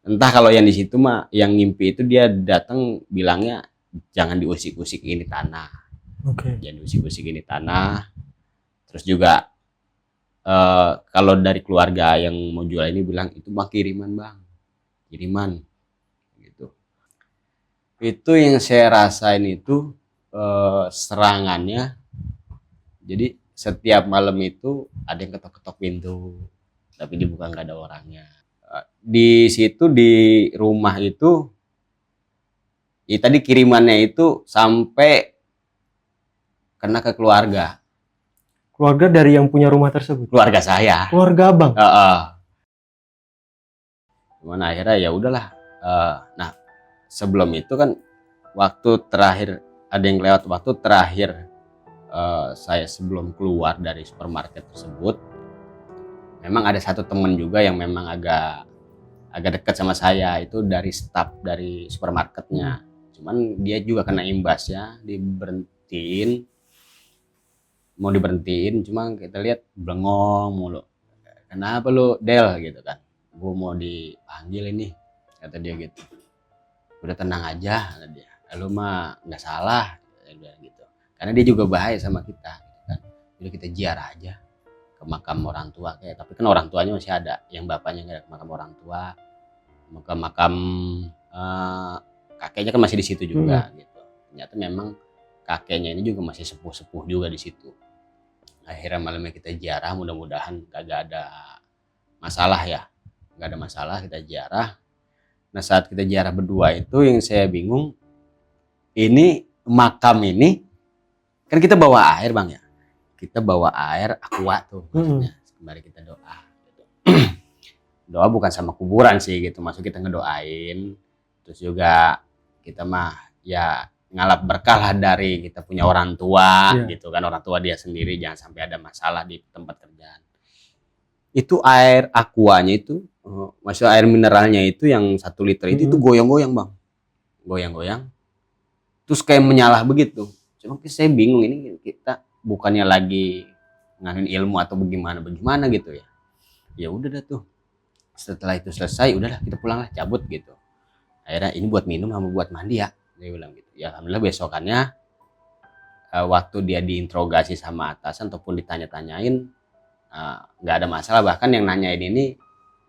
Entah kalau yang di situ mah yang ngimpi itu dia datang bilangnya jangan diusik-usik ini tanah. Oke. Jangan diusik-usik ini tanah. Terus juga kalau dari keluarga yang mau jual ini bilang itu mah kiriman bang, kiriman gitu. Itu yang saya rasain itu serangannya. Jadi setiap malam itu ada yang ketok-ketok pintu, tapi dibuka nggak ada orangnya. Di situ di rumah itu, ya tadi kirimannya itu sampai kena ke keluarga, Keluarga dari yang punya rumah tersebut. keluarga saya. Keluarga abang. Cuman akhirnya ya udahlah. Nah sebelum itu kan waktu terakhir ada yang lewat waktu terakhir saya sebelum keluar dari supermarket tersebut, memang ada satu temen juga yang memang agak dekat sama saya, itu dari staff dari supermarketnya. Cuman dia juga kena imbasnya, mau diberhentiin, cuma kita lihat blengong mulu. Kenapa lu Del gitu kan? Gue mau dipanggil ini, kata dia gitu. Udah tenang aja, kata dia. Lu mah nggak salah, dia gitu. Karena dia juga bahaya sama kita, gitu kan. Jadi kita ziarah aja ke makam orang tua kayak, tapi kan orang tuanya masih ada, yang bapaknya nggak ada ke makam orang tua, ke makam kakeknya kan masih di situ juga gitu. Ternyata memang kakeknya ini juga masih sepuh-sepuh juga di situ. Akhirnya malamnya kita ziarah, mudah-mudahan kagak ada masalah ya, nggak ada masalah, kita ziarah. Nah saat kita ziarah berdua itu yang saya bingung, ini makam ini kan kita bawa air bang ya, kita bawa air aqua tuh maksudnya kembali kita doa gitu. Doa bukan sama kuburan sih gitu, maksud kita ngedoain, terus juga kita mah ya ngalap berkah lah dari kita punya orang tua gitu kan, orang tua dia sendiri jangan sampai ada masalah di tempat kerjaan. Itu air aquanya itu maksud air mineralnya itu yang 1 liter itu goyang-goyang bang, goyang-goyang terus kayak menyalah begitu. Cuma saya bingung, ini kita bukannya lagi nganin ilmu atau bagaimana gitu ya. Ya udah dah tuh, setelah itu selesai udahlah kita pulang lah, cabut gitu. Akhirnya ini buat minum sama buat mandi ya, dia bilang gitu. Ya alhamdulillah besokannya waktu dia diinterogasi sama atasan ataupun ditanya-tanyain nggak ada masalah, bahkan yang nanyain ini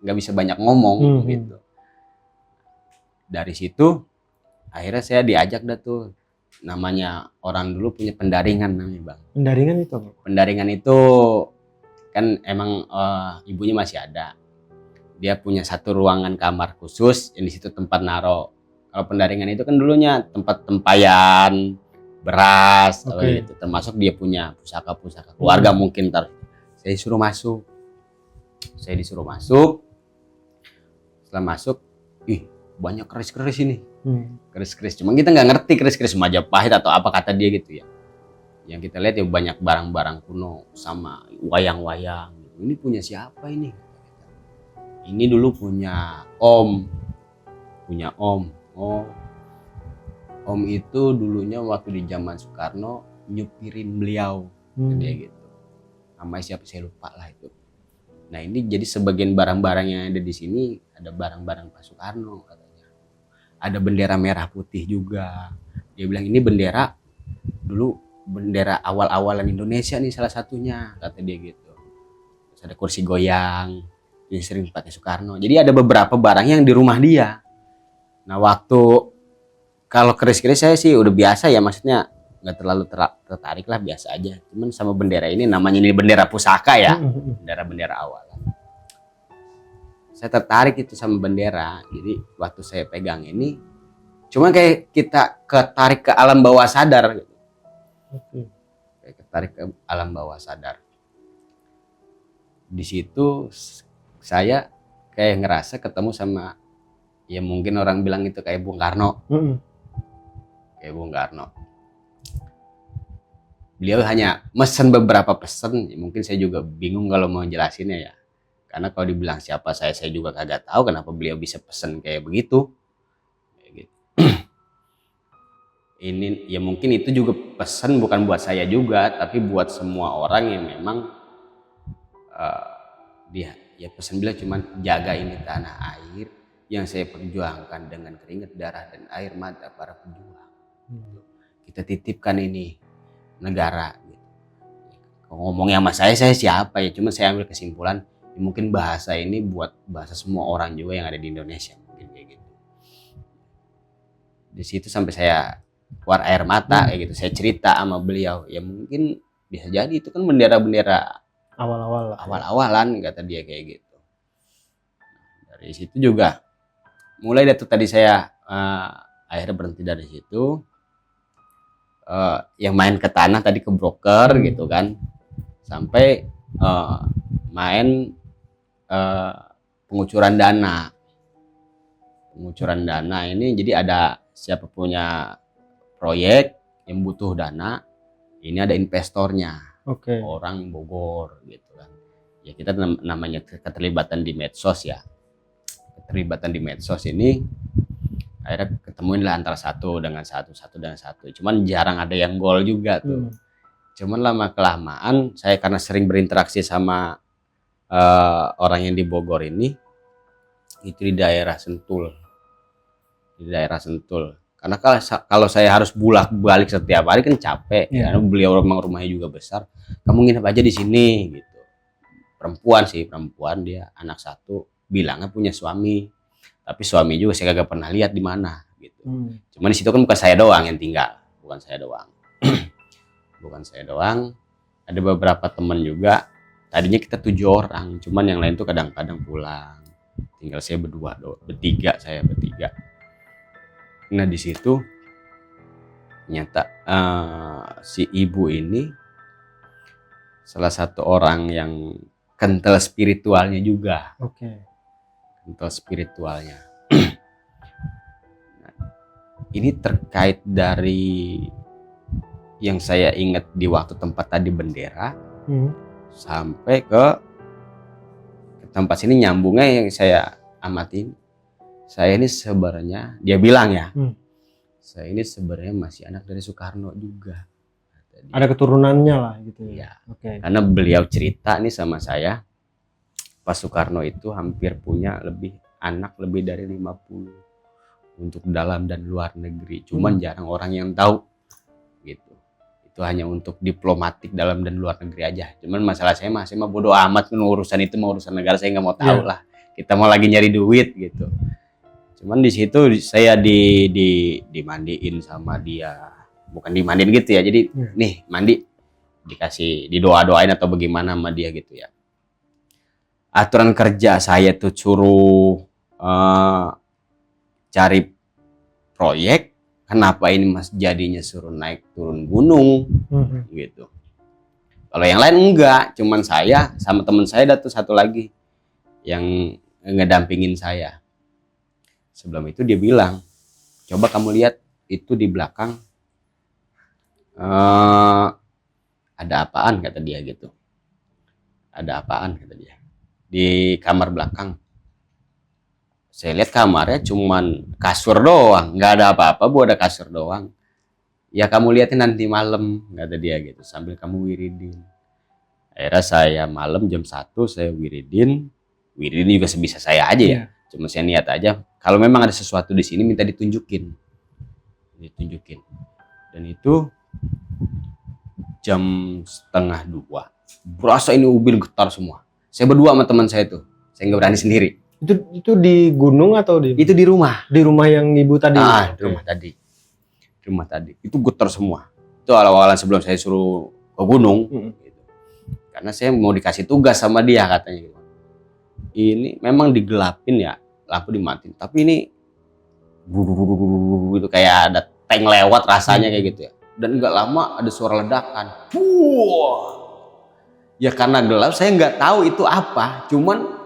nggak bisa banyak ngomong gitu. Dari situ akhirnya saya diajak dah tuh, namanya orang dulu punya pendaringan namanya bang. Pendaringan itu apa? Pendaringan itu kan emang ibunya masih ada, dia punya satu ruangan kamar khusus yang di situ tempat naro. Kalau pendaringan itu kan dulunya tempat tempayan beras gitu, termasuk dia punya pusaka-pusaka keluarga mungkin. Saya disuruh masuk, setelah masuk banyak keris-keris ini, keris-keris, cuma kita nggak ngerti keris-keris Majapahit atau apa kata dia gitu ya. Yang kita lihat ya banyak barang-barang kuno sama wayang-wayang. Ini punya siapa ini? Ini dulu punya om. Oh, om itu dulunya waktu di zaman Soekarno nyupirin beliau, dia gitu. Namanya siapa saya lupa lah itu. Nah ini jadi sebagian barang-barang yang ada di sini ada barang-barang Pak Soekarno katanya. Ada bendera merah putih juga. Dia bilang ini bendera dulu, bendera awal-awalan Indonesia nih salah satunya, kata dia gitu. Terus ada kursi goyang yang sering pakai Soekarno. Jadi ada beberapa barang yang di rumah dia. Nah waktu kalau keris-keris saya sih udah biasa ya, maksudnya nggak terlalu tertarik lah, biasa aja. Cuman sama bendera ini, namanya ini bendera pusaka ya, bendera awal. Saya tertarik itu sama bendera. Jadi waktu saya pegang ini, cuma kayak kita ketarik ke alam bawah sadar gitu. Kayak ketarik ke alam bawah sadar. Di situ saya kayak ngerasa ketemu sama, ya mungkin orang bilang itu kayak Bung Karno. Kayak Bung Karno. Beliau hanya mesen beberapa pesan, mungkin saya juga bingung kalau mau jelasinnya ya. Karena kalau dibilang siapa saya juga kagak tahu kenapa beliau bisa pesen kayak begitu. Kayak gitu. Ini ya mungkin itu juga pesan bukan buat saya juga, tapi buat semua orang yang memang dia ya pesan beliau cuman jaga ini tanah air, yang saya perjuangkan dengan keringat darah dan air mata para pejuang. Kita titipkan ini negara gitu. Ngomongnya sama saya siapa ya, cuma saya ambil kesimpulan mungkin bahasa ini buat bahasa semua orang juga yang ada di Indonesia, mungkin kayak gitu. Di situ sampai saya keluar air mata kayak gitu. Saya cerita sama beliau, ya mungkin bisa jadi itu kan bendera-bendera awal-awalan kata dia kayak gitu. Dari situ juga mulai dari tadi saya akhirnya berhenti dari situ. Yang main ke tanah tadi ke broker gitu kan, sampai main pengucuran dana ini. Jadi ada siapa punya proyek yang butuh dana, ini ada investornya, orang Bogor gitu kan. Ya kita namanya keterlibatan di medsos ya, keterlibatan di medsos ini akhirnya ketemuin lah antara satu dengan satu. Cuman jarang ada yang gol juga tuh. Cuman lama kelamaan saya karena sering berinteraksi sama orang yang di Bogor ini, itu di daerah Sentul. Karena kalau saya harus balik setiap hari kan capek. Karena beliau rumahnya juga besar. Kamu nginep aja di sini gitu. Perempuan dia anak satu, bilangnya punya suami. Tapi suami juga saya kagak pernah lihat di mana gitu. Cuman di situ kan bukan saya doang yang tinggal, bukan saya doang. Ada beberapa teman juga. Tadinya kita 7 orang, cuman yang lain tuh kadang-kadang pulang. Tinggal saya bertiga. Nah di situ ternyata si ibu ini salah satu orang yang kental spiritualnya juga. Kental spiritualnya. Nah, ini terkait dari yang saya ingat di waktu tempat tadi bendera, sampai ke tempat sini nyambungnya yang saya amatin. Saya ini sebenarnya, dia bilang ya, saya ini sebenarnya masih anak dari Soekarno juga. Ada keturunannya lah gitu ya. Karena beliau cerita nih sama saya, Pak Soekarno itu hampir punya anak lebih dari 50 untuk dalam dan luar negeri. Cuman jarang orang yang tahu gitu. Itu hanya untuk diplomatik dalam dan luar negeri aja. Cuman masalah saya mah bodo amat, urusan itu mau urusan negara, saya nggak mau tahu lah. Kita mau lagi nyari duit gitu. Cuman di situ saya dimandiin sama dia. Bukan dimandiin gitu ya. Jadi nih mandi, dikasih didoa-doain atau bagaimana sama dia gitu ya. Aturan kerja saya tuh suruh cari proyek, kenapa ini mas jadinya suruh naik turun gunung gitu. Kalau yang lain enggak, cuman saya sama teman saya ada tuh satu lagi yang ngedampingin saya. Sebelum itu dia bilang, coba kamu lihat itu di belakang ada apaan kata dia gitu. Ada apaan kata dia. Di kamar belakang. Saya lihat kamarnya cuman kasur doang, nggak ada apa-apa, ada kasur doang. Ya kamu lihatin nanti malam kata dia gitu, sambil kamu wiridin. Akhirnya saya malam jam 1 saya wiridin juga sebisa saya aja ya. Cuma saya niat aja, kalau memang ada sesuatu di sini minta ditunjukin. Dan itu jam 1:30, berasa ini ubin getar semua. Saya berdua sama teman saya tuh, saya nggak berani sendiri. Itu di gunung atau Itu di rumah. Di rumah yang ibu tadi. Di rumah tadi. Itu getar semua. Itu awal-awalan sebelum saya suruh ke gunung. Gitu. Karena saya mau dikasih tugas sama dia katanya. Ini memang digelapin ya, lampu dimatiin. Tapi ini gitu kayak ada tank lewat rasanya kayak gitu ya. Dan nggak lama ada suara ledakan. Ya karena gelap saya nggak tahu itu apa, cuman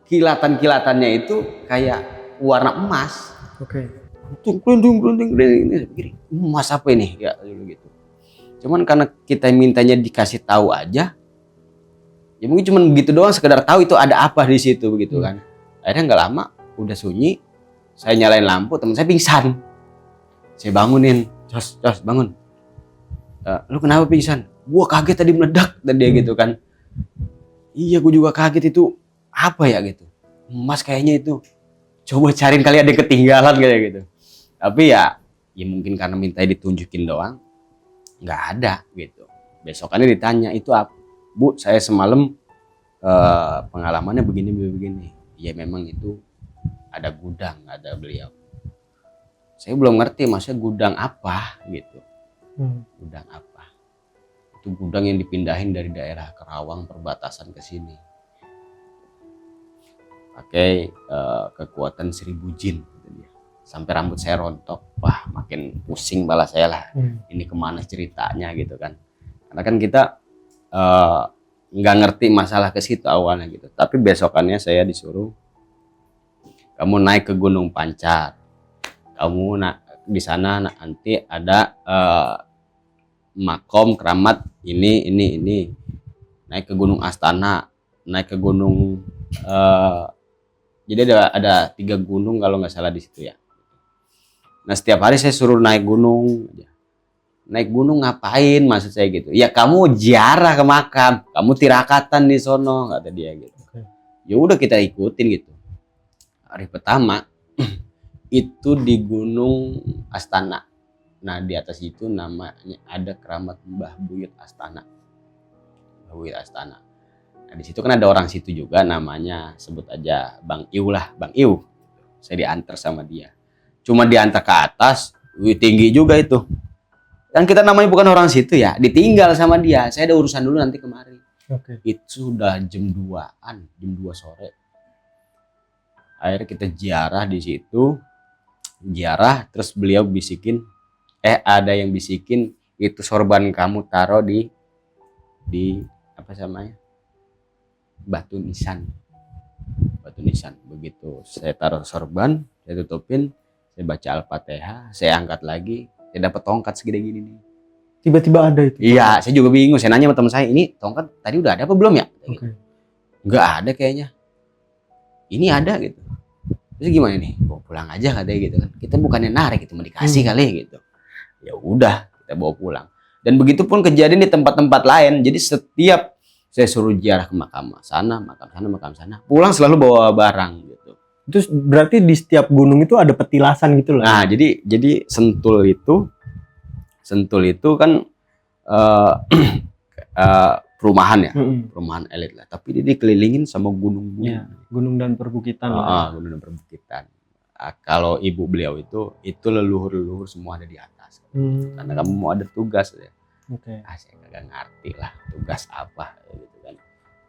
kilatan-kilatannya itu kayak warna emas. Kelunding ini begini. Emas apa ini? Ya gitu. Cuman karena kita mintanya dikasih tahu aja, ya mungkin cuman begitu doang, sekedar tahu itu ada apa di situ begitu kan. Akhirnya nggak lama udah sunyi, saya nyalain lampu, teman saya pingsan. Saya bangunin, Jos bangun. Lu kenapa pingsan? Gua kaget tadi meledak dan dia gitu kan. Iya gua juga kaget, itu apa ya gitu. Emas kayaknya itu. coba cariin kali ada yang ketinggalan kayak gitu. Tapi ya mungkin karena minta ditunjukin doang, nggak ada gitu. Besokannya ditanya, itu apa? Bu, saya semalam pengalamannya begini. Ya memang itu ada gudang, ada beliau. Saya belum ngerti maksudnya gudang apa gitu. Gudang apa? Itu gudang yang dipindahin dari daerah Kerawang perbatasan ke sini. Pakai kekuatan 1000 jin gitu dia. Sampai rambut saya rontok. Wah, makin pusing bala saya lah. Ini kemana ceritanya gitu kan. Karena kan kita nggak ngerti masalah ke situ awalnya gitu. Tapi besokannya saya disuruh, kamu naik ke Gunung Pancar. Kamu di sana nanti ada makom keramat ini. Naik ke Gunung Astana, naik ke gunung jadi ada 3 gunung kalau nggak salah di situ ya. Nah setiap hari saya suruh naik gunung. Naik gunung ngapain maksud saya gitu? Ya kamu ziarah ke makam, kamu tirakatan di sono kata dia gitu. Ya udah kita ikutin gitu. Hari pertama itu di Gunung Astana. Nah di atas itu namanya ada keramat Mbah Buyut Astana. Mbah Buyut Astana. Nah di situ kan ada orang situ juga namanya, sebut aja Bang Iu lah, Bang Iu. Saya diantar sama dia. Cuma diantar ke atas, tinggi juga itu. Dan kita namanya bukan orang situ ya, ditinggal sama dia. Saya ada urusan dulu nanti kemari. Itu sudah jam 2-an, jam 2 sore. Akhirnya kita ziarah di situ. Ziarah, terus beliau bisikin, ada yang bisikin, itu sorban kamu taruh di apa namanya, batu nisan. Begitu saya taruh sorban, saya tutupin, saya baca Al-Fatihah, saya angkat lagi, saya dapat tongkat segede gini nih. Tiba-tiba ada itu? Iya, saya juga bingung. Saya nanya sama teman saya, ini tongkat tadi udah ada apa belum ya? Nggak ada kayaknya. Ini ada gitu. Terus gimana nih? Bawa pulang aja katanya gitu kan. Kita bukannya narik, itu mau dikasih kali gitu. Ya udah, kita bawa pulang. Dan begitu pun kejadian di tempat-tempat lain. Jadi setiap saya suruh ziarah ke makam sana, pulang selalu bawa barang gitu. Itu berarti di setiap gunung itu ada petilasan gitu lah. Nah, jadi Sentul itu kan perumahan ya, perumahan elit lah. Tapi dia dikelilingin sama gunung-gunung. Ya, gunung dan perbukitan. Gunung dan perbukitan. Kalau ibu beliau itu leluhur semua ada di atas. Karena kamu mau ada tugas ya. Saya kagak ngerti lah tugas apa gitu kan.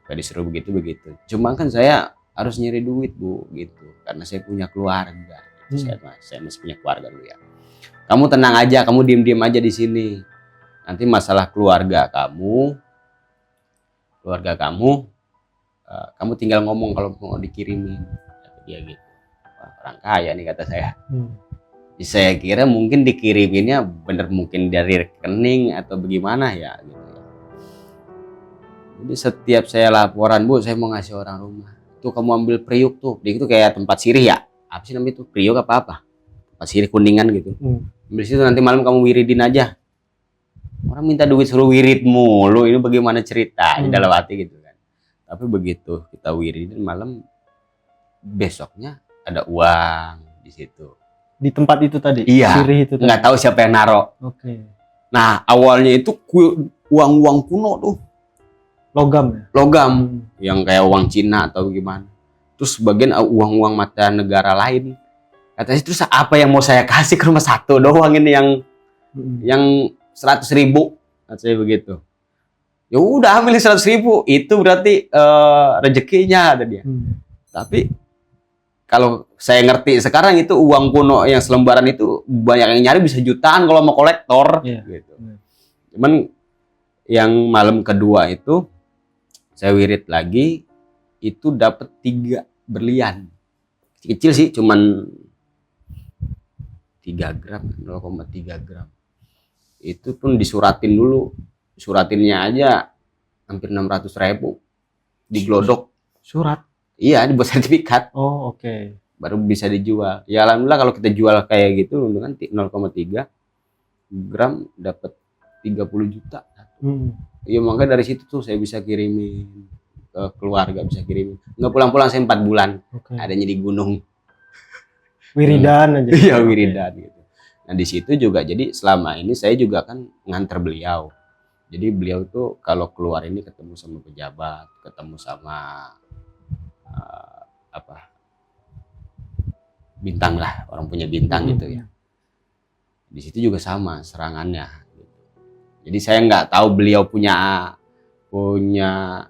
Gak disuruh begitu. Cuma kan saya harus nyari duit Bu gitu. Karena saya punya keluarga. Saya masih punya keluarga dulu ya. Kamu tenang aja, kamu diem aja di sini. Nanti masalah keluarga kamu, kamu tinggal ngomong kalau mau dikirimin. Kata dia gitu. Wah, orang kaya nih kata saya. Saya kira mungkin dikiriminnya bener mungkin dari rekening atau bagaimana ya gitu. Jadi setiap saya laporan, Bu, saya mau ngasih orang rumah. Tuh kamu ambil priuk tuh. Dia itu kayak tempat sirih ya. Apa sih namanya itu? Priuk apa? Tempat sirih kuningan gitu. Ambil situ nanti malam kamu wiridin aja. Orang minta duit suruh wirid mulu, ini bagaimana cerita dalam hati gitu kan. Tapi begitu kita wiridin malam, besoknya ada uang di situ. Di tempat itu tadi? Iya, sirih itu tadi. Nggak tahu siapa yang naro. Nah awalnya itu uang kuno tuh. Logam ya? Logam, yang kayak uang Cina atau gimana. Terus sebagian uang mata negara lain. Katanya terus apa yang mau saya kasih ke rumah satu doang ini yang 100.000, katanya begitu. Ya udah ambil 100.000, itu berarti rezekinya ada dia. Tapi kalau saya ngerti sekarang itu uang kuno yang selembaran itu banyak yang nyari bisa jutaan kalau mau kolektor gitu. Cuman yang malam kedua itu saya wirid lagi, itu dapat 3 berlian. Kecil sih, cuman 3 gram, 0,3 gram. Itu pun disuratin dulu. Suratinnya aja hampir 600.000 diglodok. Surat? Iya, dibuat sertifikat. Oh, oke. Baru bisa dijual. Ya alhamdulillah kalau kita jual kayak gitu kan 0,3 gram dapat 30 juta. Iya, makanya dari situ tuh saya bisa kirimin ke keluarga, bisa kirimin. Nggak pulang-pulang saya 4 bulan. Adanya di gunung. Wiridan aja. Iya, wiridan gitu. Nah di situ juga jadi selama ini saya juga kan nganter beliau. Jadi beliau tuh kalau keluar ini ketemu sama pejabat, ketemu sama apa bintang lah, orang punya bintang gitu ya. Di situ juga sama serangannya. Gitu. Jadi saya nggak tahu beliau punya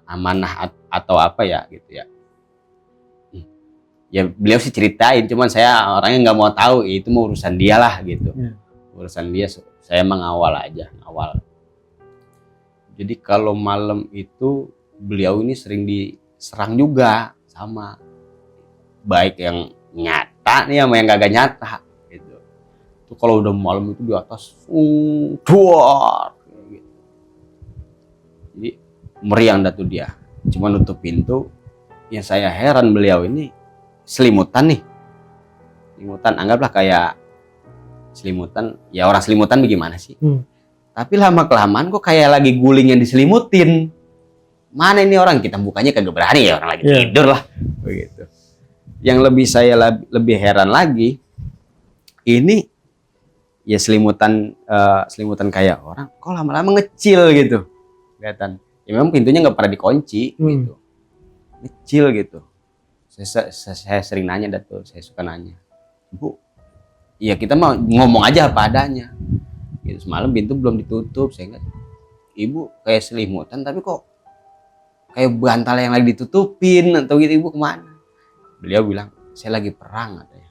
amanah atau apa ya gitu ya. Ya beliau sih ceritain, cuman saya orangnya nggak mau tahu, itu mau urusan dia lah gitu. Urusan dia, saya mengawal aja, awal. Jadi kalau malam itu beliau ini sering diserang juga sama baik yang nyata nih sama yang gak nyata gitu. Itu kalau udah malam itu di atas duar gitu. Jadi meriang dah tuh dia. Cuma nutup pintu. Yang saya heran beliau ini selimutan nih. Selimutan anggaplah kayak selimutan, ya orang selimutan bagaimana sih? Tapi lama kelamaan kok kayak lagi guling yang diselimutin. Mana ini orang, kita bukanya kagak berani ya, orang lagi tidur lah begitu. Yang lebih heran lagi, ini ya selimutan kayak orang kok lama-lama ngecil gitu. Kelihatan. Ya memang pintunya nggak pernah dikunci gitu. Ngecil gitu. Saya sering nanya tuh, saya suka nanya. Bu, ya kita mau ngomong aja apa adanya. Gitu, semalam pintu belum ditutup, saya ingat. Ibu kayak selimutan tapi kok kayak bantal yang lagi ditutupin atau gitu, ibu kemana? Beliau bilang, saya lagi perang katanya.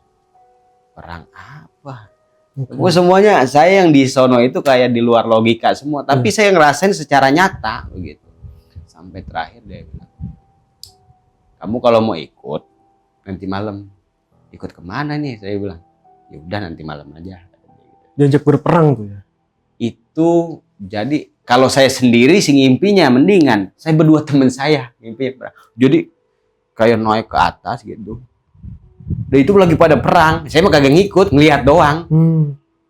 Perang apa? Pokoknya semuanya saya yang di sono itu kayak di luar logika semua, tapi saya ngerasain secara nyata begitu. Sampai terakhir dia bilang, kamu kalau mau ikut nanti malam, ikut kemana nih? Saya bilang, ya udah nanti malam aja. Diajak berperang tuh ya? Itu jadi kalau saya sendiri sih ngimpinya mendingan saya berdua teman saya ngimpinya. Jadi kayak naik ke atas gitu. Dan itu lagi pada perang. Saya mah kagak ngikut, ngelihat doang.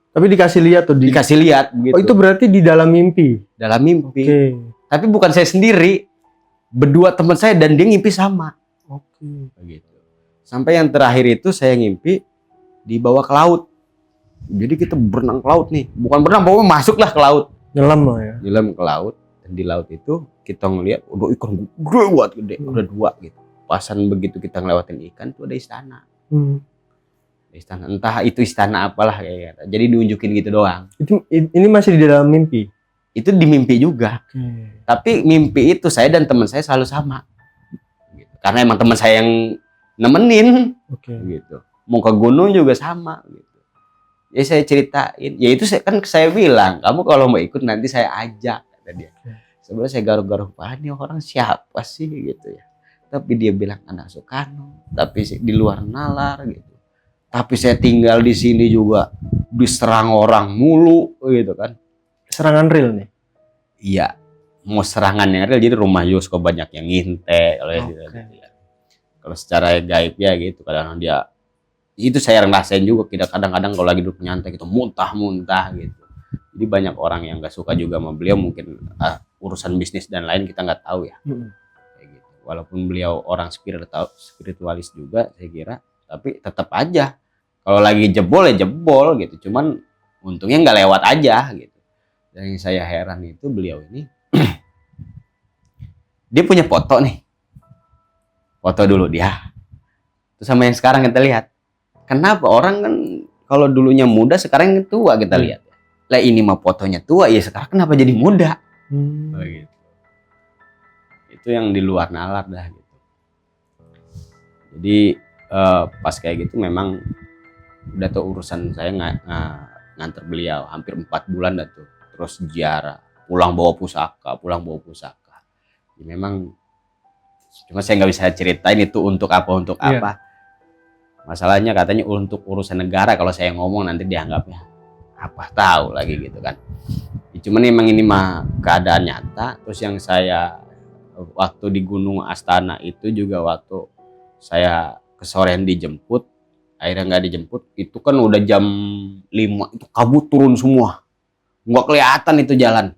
Tapi dikasih lihat tuh. Dikasih lihat gitu. Oh, itu berarti di dalam mimpi. Dalam mimpi. Tapi bukan saya sendiri. Berdua teman saya dan dia ngimpi sama. Begitu. Sampai yang terakhir itu saya ngimpi dibawa ke laut. Jadi kita berenang ke laut nih, bukan berenang, pokoknya masuklah ke laut. Nyelam lah ya. Nyelam ke laut, dan di laut itu kita ngelihat udah ikan gede, udah 2 gitu. Pasan begitu kita ngelewatin ikan tuh ada istana. Istana, entah itu istana apalah kayak. Jadi diunjukin gitu doang. Ini masih di dalam mimpi. Itu di mimpi juga. Tapi mimpi itu saya dan teman saya selalu sama. Gitu. Karena emang teman saya yang nemenin. Gitu. Mau ke gunung juga sama gitu. Ya saya ceritain, ya itu saya bilang, kamu kalau mau ikut nanti saya ajak, kata dia. Sebenarnya saya garuk-garuk, ini orang siapa sih gitu ya. Tapi dia bilang anak Soekarno, tapi di luar nalar gitu. Tapi saya tinggal di sini juga diserang orang mulu gitu kan. Serangan real nih? Iya, mau serangan yang real, jadi rumah Yusko banyak yang ngintek kalau gitu ya. Kalau secara gaib ya gitu, kadang dia itu saya rasain juga, kadang-kadang kalau lagi duduk nyantai gitu muntah-muntah gitu. Jadi banyak orang yang nggak suka juga sama beliau, mungkin urusan bisnis dan lain kita nggak tahu ya. Kayak gitu. Walaupun beliau orang spiritualis juga saya kira, tapi tetap aja kalau lagi jebol ya jebol gitu. Cuman untungnya nggak lewat aja gitu. Dan yang saya heran itu beliau ini dia punya foto nih, foto dulu dia. Terus sama yang sekarang kita lihat. Kenapa orang kan kalau dulunya muda sekarang tua kita lihat. Lah ini mah fotonya tua ya sekarang kenapa jadi muda? Gitu. Itu yang di luar nalar dah gitu. Jadi pas kayak gitu memang udah tuh urusan saya nganter beliau hampir 4 bulan dah tuh. Terus ziarah, pulang bawa pusaka. Ya, memang cuma saya nggak bisa ceritain itu untuk apa. Masalahnya katanya untuk urusan negara, kalau saya ngomong nanti dianggapnya apa tahu lagi gitu kan. Cuman emang ini mah keadaan nyata. Terus yang saya waktu di Gunung Astana itu juga waktu saya kesorean dijemput, akhirnya nggak dijemput, itu kan udah jam 5 itu kabut turun semua, nggak kelihatan itu jalan,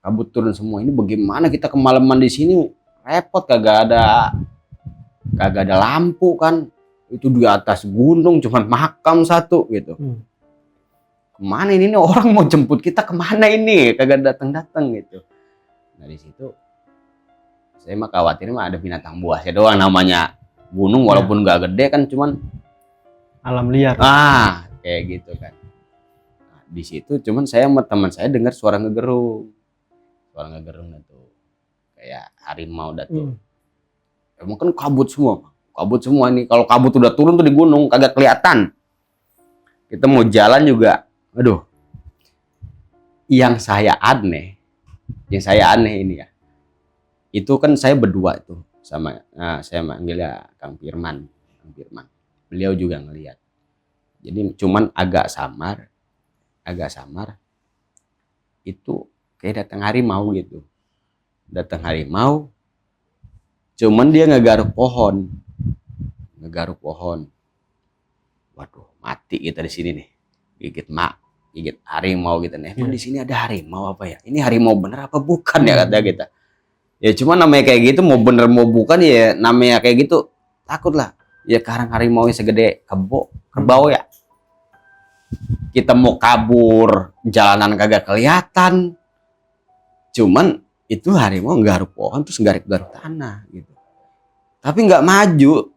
kabut turun semua. Ini bagaimana kita kemalaman di sini, repot, kagak ada lampu kan. Itu di atas gunung cuman makam satu gitu. Kemana ini nih, orang mau jemput kita kemana ini, kagak datang gitu. Nah di situ saya mah khawatir mah ada binatang buasnya doang, namanya gunung walaupun nggak gede kan, cuman alam liar. Kayak gitu kan. Nah, di situ cuman saya sama teman saya dengar suara ngegerung itu kayak harimau dah tuh. Emang kan kabut semua nih. Kalau kabut udah turun tuh di gunung kagak kelihatan. Kita mau jalan juga, aduh. Yang saya aneh ini ya. Itu kan saya berdua tuh sama, saya manggilnya Kang Firman. Beliau juga ngelihat. Jadi cuman agak samar. Itu kayak datang harimau gitu. Cuman dia ngegaruk pohon. Waduh, mati kita di sini nih. Gigit harimau gitu nih. Emang di sini ada harimau apa ya? Ini harimau bener apa bukan ya, kata kita. Ya cuma namanya kayak gitu, mau bener mau bukan ya namanya kayak gitu, takut lah. Ya karang harimau segede kerbau ya. Kita mau kabur, jalanan kagak kelihatan. Cuman itu harimau nggaruk pohon terus nggaruk tanah gitu. Tapi nggak maju.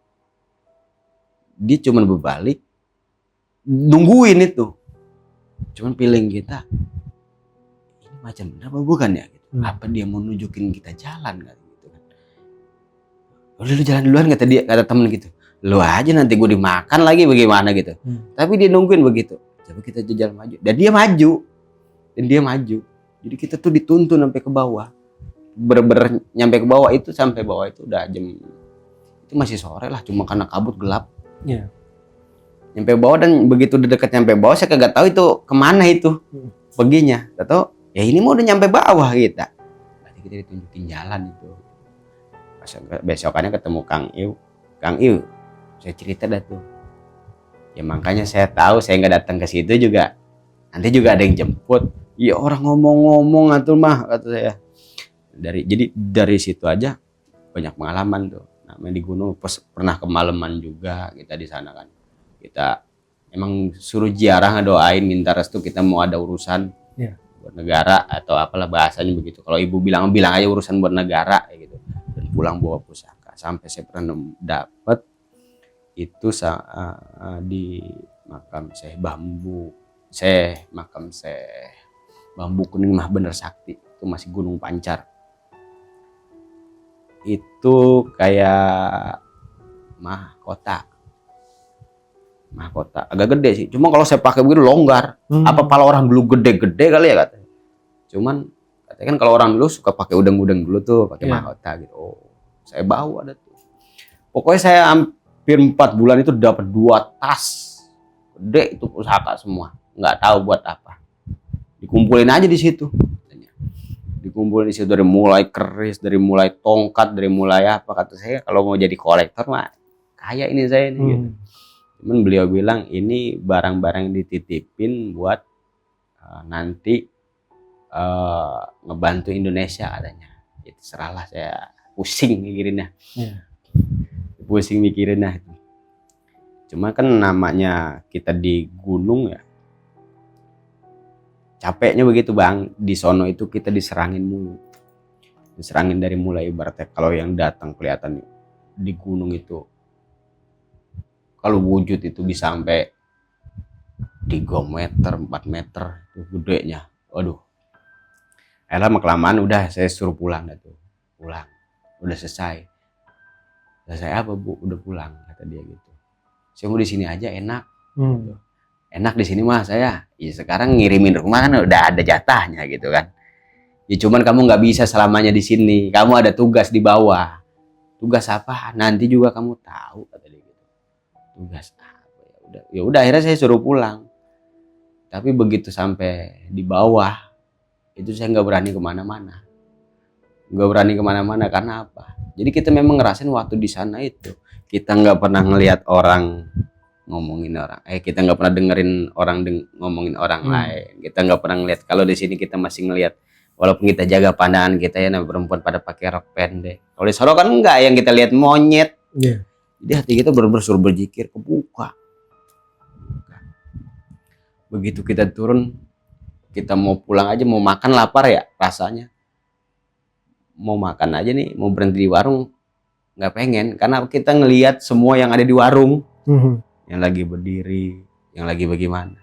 Dia cuman berbalik, nungguin itu. Cuman feeling kita, ini macam bener apa bukan ya? Gitu. Apa dia mau nunjukin kita jalan kan? Gitu kan. Udah lu jalan duluan, kata temen gitu. Lu aja nanti gue dimakan lagi bagaimana gitu. Tapi dia nungguin begitu. Coba kita jalan maju. Dan dia maju. Jadi kita tuh dituntun sampai ke bawah. Bener-bener nyampe ke bawah itu, sampai bawah itu udah jam, itu masih sore lah, cuma karena kabut gelap. Nyampe bawah, dan begitu udah deket nyampe bawah saya kagak tahu itu kemana itu perginya. Tahu ya ini mau udah nyampe bawah kita. Berarti kita ditunjukin jalan itu. Besokannya ketemu Kang Iu, saya cerita dah tuh. Ya makanya saya tahu saya nggak datang ke situ juga. Nanti juga ada yang jemput. Ya orang ngomong-ngomong atuh mah, kata saya. Jadi dari situ aja banyak pengalaman tuh. Namanya di gunung pernah kemalaman juga kita di sana kan. Kita emang suruh ziarah, ngedoain, minta restu kita mau ada urusan buat negara atau apalah bahasanya begitu. Kalau ibu bilang aja urusan buat negara kayak gitu. Dan pulang bawa pusaka. Sampai saya pernah dapat itu di makam Bambu Kuning Mah Bener Sakti, itu masih Gunung Pancar. Itu kayak mahkota agak gede sih, cuma kalau saya pakai begitu longgar. Apa pala orang dulu gede-gede kali ya katanya. Cuman katanya kan kalau orang dulu suka pakai udeng-udeng dulu tuh, pakai mahkota gitu. Oh, saya bawa ada tuh. Pokoknya saya hampir 4 bulan itu dapat 2 tas gede itu pusaka semua, nggak tahu buat apa. Dikumpulin aja di situ. Dari mulai keris, dari mulai tongkat, dari mulai apa, kata saya kalau mau jadi kolektor mah kaya ini saya nih gitu. Cuman beliau bilang ini barang-barang dititipin buat nanti ngebantu Indonesia katanya. Itu serahlah, saya pusing mikirinnya. Cuma kan namanya kita di gunung ya, capeknya begitu Bang. Di sono itu kita diserangin dari mulai, ibaratnya kalau yang datang kelihatan di gunung itu, kalau wujud itu bisa sampai 3 meter 4 meter tuh gedenya. Waduh, lama kelamaan udah saya suruh pulang. Udah selesai apa Bu? Udah pulang, kata dia gitu. Saya mau di sini aja enak. Enak di sini mah saya. Ya sekarang ngirimin rumah kan udah ada jatahnya gitu kan. Ya cuman kamu nggak bisa selamanya di sini. Kamu ada tugas di bawah. Tugas apa? Nanti juga kamu tahu, kata dia gitu. Tugas apa ya? Udah akhirnya saya suruh pulang. Tapi begitu sampai di bawah itu saya nggak berani kemana-mana. Karena apa? Jadi kita memang ngerasain waktu di sana itu kita nggak pernah ngelihat orang ngomongin orang, kita nggak pernah dengerin orang ngomongin orang lain. Kita nggak pernah ngelihat. Kalau di sini kita masih ngelihat, walaupun kita jaga pandangan kita ya, perempuan pada pakai rok pendek. Kalau di Solo kan enggak, yang kita lihat monyet. Jadi hati kita benar-benar suruh berzikir, kebuka. Begitu kita turun, kita mau pulang aja, mau makan lapar ya rasanya. Mau makan aja nih, mau berhenti di warung, nggak pengen. Karena kita ngelihat semua yang ada di warung. Yang lagi berdiri, yang lagi bagaimana.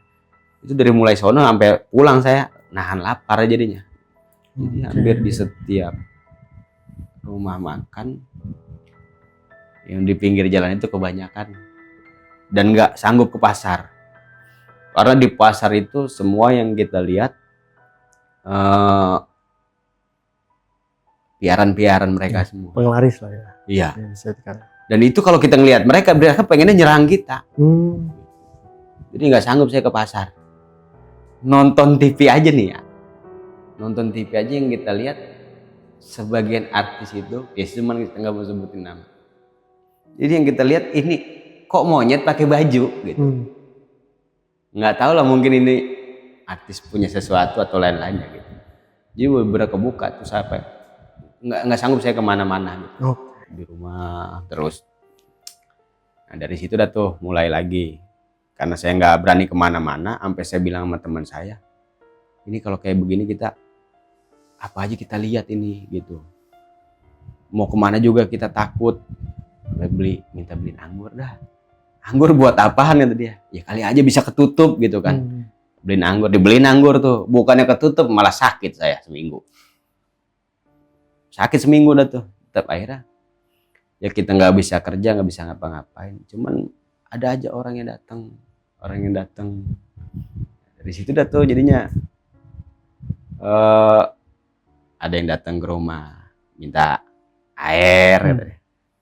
Itu dari mulai sono sampai pulang saya nahan lapar jadinya. Jadi hampir di setiap rumah makan yang di pinggir jalan itu kebanyakan. Dan nggak sanggup ke pasar. Karena di pasar itu semua yang kita lihat piaran-piaran mereka semua. Penglaris lah ya. Iya. Ya, bisa dikatakan. Dan itu kalau kita ngelihat mereka pengennya nyerang kita. Jadi nggak sanggup saya ke pasar. Nonton TV aja nih ya. Nonton TV aja yang kita lihat sebagian artis itu, ya cuman kita nggak mau sebutin nama. Jadi yang kita lihat ini kok monyet pakai baju gitu. Nggak tahu lah, mungkin ini artis punya sesuatu atau lain-lainnya gitu. Jadi beberapa kebuka tuh sampai nggak sanggup saya kemana-mana gitu. Di rumah terus. Nah dari situ dah tuh mulai lagi, karena saya nggak berani kemana-mana, sampai saya bilang sama teman saya, ini kalau kayak begini kita apa aja kita lihat ini gitu. Mau kemana juga kita takut. Minta beliin anggur dah. Anggur buat apaan kata dia? Ya kali aja bisa ketutup gitu kan. Dibeliin anggur tuh. Bukannya ketutup malah sakit saya seminggu. Sakit seminggu dah tuh. Tetap akhirnya ya kita nggak bisa kerja, nggak bisa ngapa-ngapain. Cuman ada aja orang yang datang. Dari situ dah tuh jadinya ada yang datang ke rumah minta air.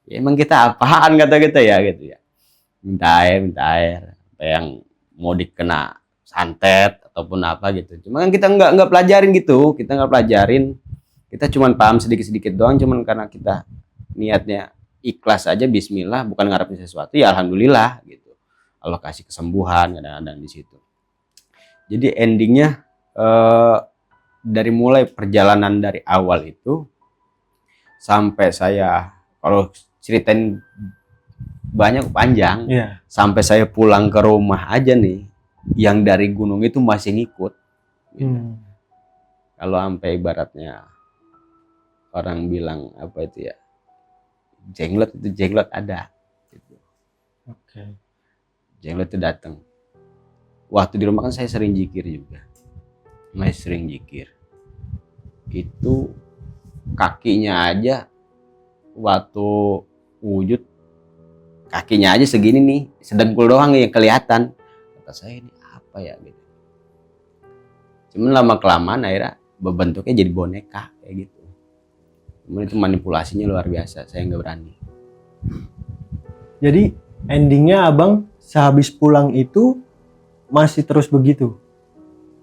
Ya emang kita apaan kata kita ya gitu ya. Minta air, apa yang mau dikena santet ataupun apa gitu. Cuma kan kita nggak pelajarin gitu, kita cuma paham sedikit doang, cuman karena kita niatnya ikhlas aja, bismillah, bukan ngarepin sesuatu, ya alhamdulillah gitu. Allah kasih kesembuhan kadang-kadang di situ. Jadi endingnya dari mulai perjalanan dari awal itu sampai saya, kalau ceritain banyak panjang, sampai saya pulang ke rumah aja nih, yang dari gunung itu masih ngikut. Kalau sampai ibaratnya orang bilang apa itu ya, jenglot ada. Gitu. Jenglot itu datang. Waktu di rumah kan saya sering zikir juga, masih sering zikir. Itu kakinya aja waktu wujud, kakinya aja segini nih, sedengkul doang yang kelihatan. Kata saya ini apa ya gitu. Cuman lama kelamaan akhirnya bentuknya jadi boneka kayak gitu. Cuman itu manipulasinya luar biasa, saya nggak berani. Jadi endingnya abang sehabis pulang itu masih terus begitu?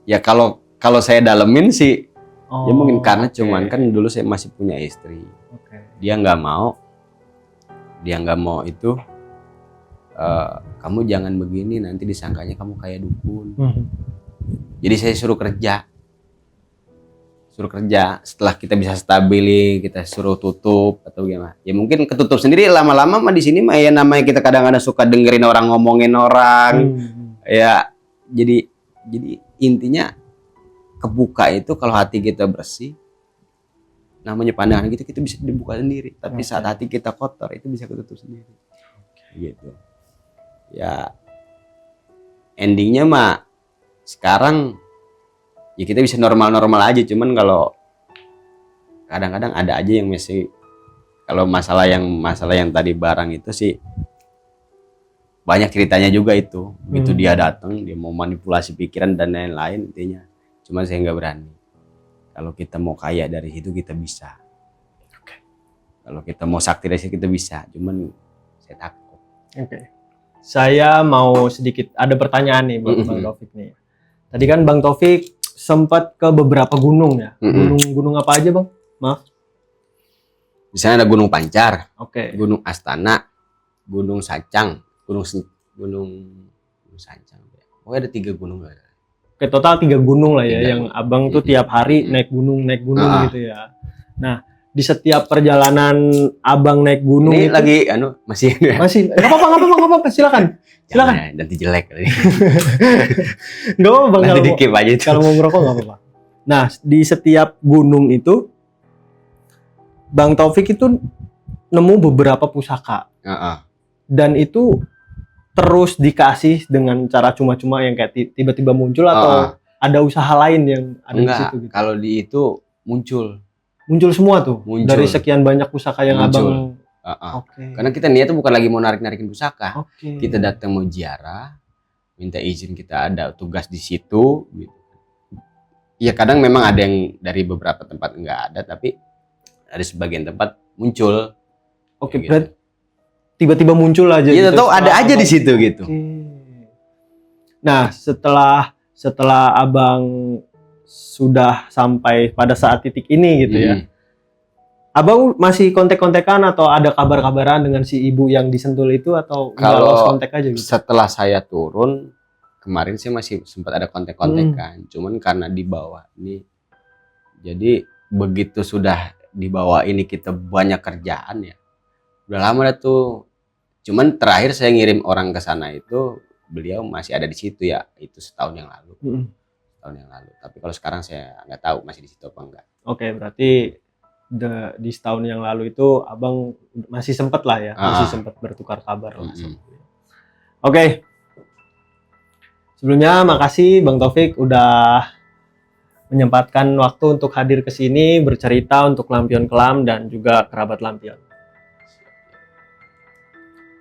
Ya kalau saya dalemin sih, ya mungkin karena cuman kan dulu saya masih punya istri. Dia nggak mau itu. Kamu jangan begini, nanti disangkanya kamu kayak dukun. Jadi saya suruh kerja. Setelah kita bisa stabil, kita suruh tutup atau gimana. Ya mungkin ketutup sendiri, lama-lama mah di sini mah ya namanya kita kadang-kadang suka dengerin orang ngomongin orang. Ya jadi intinya kebuka itu kalau hati kita bersih, namanya pandangan kita bisa dibuka sendiri. Tapi saat hati kita kotor itu bisa ketutup sendiri. Gitu. Ya endingnya mah sekarang ya kita bisa normal-normal aja, cuman kalau kadang-kadang ada aja yang masih, kalau masalah yang tadi barang itu sih banyak ceritanya juga itu. Begitu dia datang, dia mau manipulasi pikiran dan lain-lain intinya. Cuman saya nggak berani. Kalau kita mau kaya dari situ kita bisa. Kalau kita mau sakti dari situ kita bisa, cuman saya takut. Saya mau sedikit ada pertanyaan nih Bang Taufik nih. Tadi kan Bang Taufik sempat ke beberapa gunung ya. Gunung apa aja Bang? Maaf. Di sana ada Gunung Pancar, Gunung Astana, Gunung Sacang, Gunung Sacang. Pokoknya ada 3 gunung lah. Total 3 gunung lah ya, yang abang tuh tiap hari naik gunung gitu ya. Nah, di setiap perjalanan abang naik gunung Ini itu lagi masih masih nggak apa-apa, silakan. Jangan ya, nanti jelek kali. Nggak apa-apa Bang, Nanti dikip aja itu. kalau mau ngerokok nggak apa-apa. Nah, di setiap gunung itu Bang Taufik itu nemu beberapa pusaka Heeh. dan itu terus dikasih dengan cara cuma-cuma yang kayak tiba-tiba muncul atau ada usaha lain yang ada di Enggak, situ gitu. kalau di itu Muncul semua tuh Muncul. dari sekian banyak pusaka yang Muncul. abang. Oke. Karena kita niat tuh bukan lagi mau narikin pusaka. Oke. Kita datang mau ziarah, minta izin kita ada tugas di situ gitu. Ya kadang memang ada yang dari beberapa tempat enggak ada, tapi ada sebagian tempat muncul. Oke, Gitu. berarti tiba-tiba muncul aja. Iya, tahu ada setelah aja di abang- situ gitu. Oke. Nah, setelah abang sudah sampai pada saat titik ini gitu ya. Abang masih kontak-kontakan atau ada kabar-kabaran dengan si ibu yang disentul itu atau nggak Kalau lost kontak aja gitu? Setelah saya turun kemarin sih masih sempat ada kontak-kontakan, cuman karena di bawah ini, jadi begitu sudah di bawah ini kita banyak kerjaan ya, udah lama dah tuh. Cuman terakhir saya ngirim orang ke sana itu beliau masih ada di situ ya, itu setahun yang lalu. Tapi kalau sekarang saya nggak tahu masih di situ apa enggak. Oke, berarti di setahun yang lalu itu abang masih sempat lah ya, masih sempat bertukar kabar lah. Oke. Sebelumnya makasih Bang Taufik udah menyempatkan waktu untuk hadir ke sini bercerita untuk Lampion Kelam dan juga kerabat Lampion.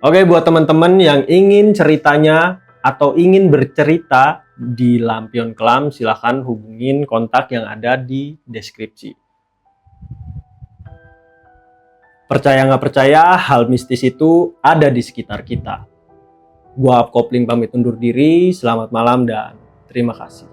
Oke, buat teman-teman yang ingin ceritanya atau ingin bercerita di Lampion Kelam, silahkan hubungin kontak yang ada di deskripsi. Percaya nggak percaya, hal mistis itu ada di sekitar kita. Gua Kopling pamit undur diri, selamat malam dan terima kasih.